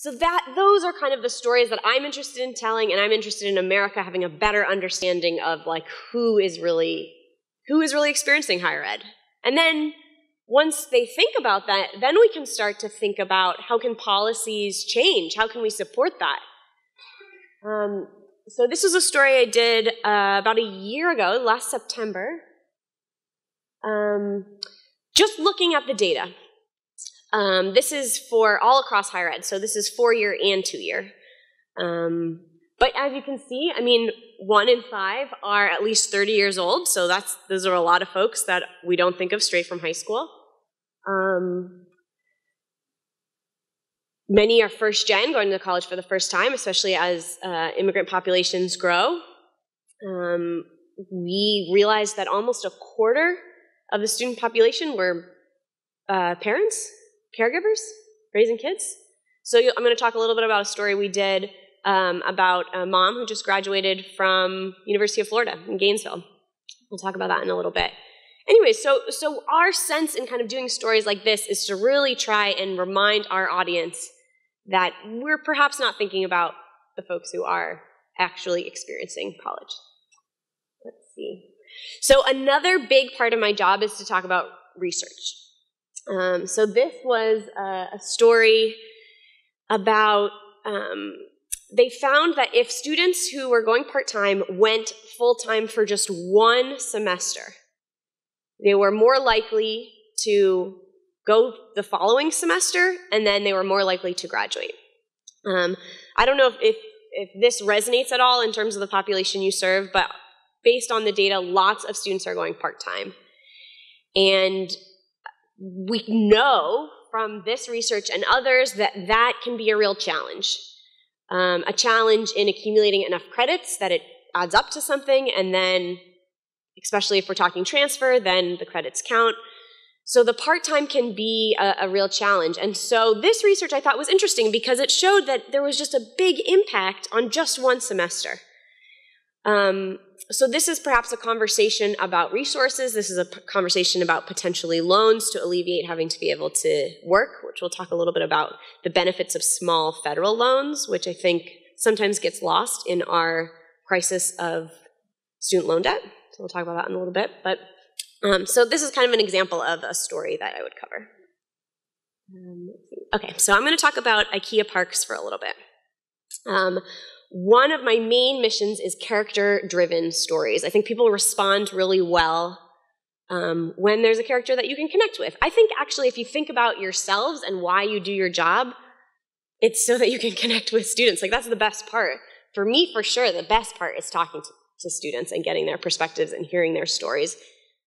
So those are kind of the stories that I'm interested in telling, and I'm interested in America having a better understanding of like who is really experiencing higher ed. And then once they think about that, then we can start to think about how can policies change? How can we support that? So this was a story I did about a year ago, last September, just looking at the data. This is for all across higher ed, so this is 4-year and 2-year. But as you can see, I mean, 1 in 5 are at least 30 years old, so those are a lot of folks that we don't think of straight from high school. Many are first gen, going to college for the first time, especially as immigrant populations grow. We realized that almost a quarter of the student population were parents, caregivers, raising kids. So I'm going to talk a little bit about a story we did about a mom who just graduated from University of Florida in Gainesville. We'll talk about that in a little bit. Anyway, so our sense in kind of doing stories like this is to really try and remind our audience that we're perhaps not thinking about the folks who are actually experiencing college. Let's see. So another big part of my job is to talk about research. So this was a story about, they found that if students who were going part-time went full-time for just 1 semester, they were more likely to go the following semester, and then they were more likely to graduate. I don't know if this resonates at all in terms of the population you serve, but based on the data, lots of students are going part-time. And we know from this research and others that that can be a real challenge. A challenge in accumulating enough credits that it adds up to something, and then, especially if we're talking transfer, then the credits count. So the part-time can be a real challenge. And so this research I thought was interesting because it showed that there was just a big impact on just 1 semester. So this is perhaps a conversation about resources. This is a conversation about potentially loans to alleviate having to be able to work, which we'll talk a little bit about the benefits of small federal loans, which I think sometimes gets lost in our crisis of student loan debt. So we'll talk about that in a little bit. But so this is kind of an example of a story that I would cover. Okay, so I'm going to talk about IKEA parks for a little bit. One of my main missions is character-driven stories. I think people respond really well when there's a character that you can connect with. I think actually if you think about yourselves and why you do your job, it's so that you can connect with students. Like that's the best part. For me, for sure, the best part is talking to students and getting their perspectives and hearing their stories.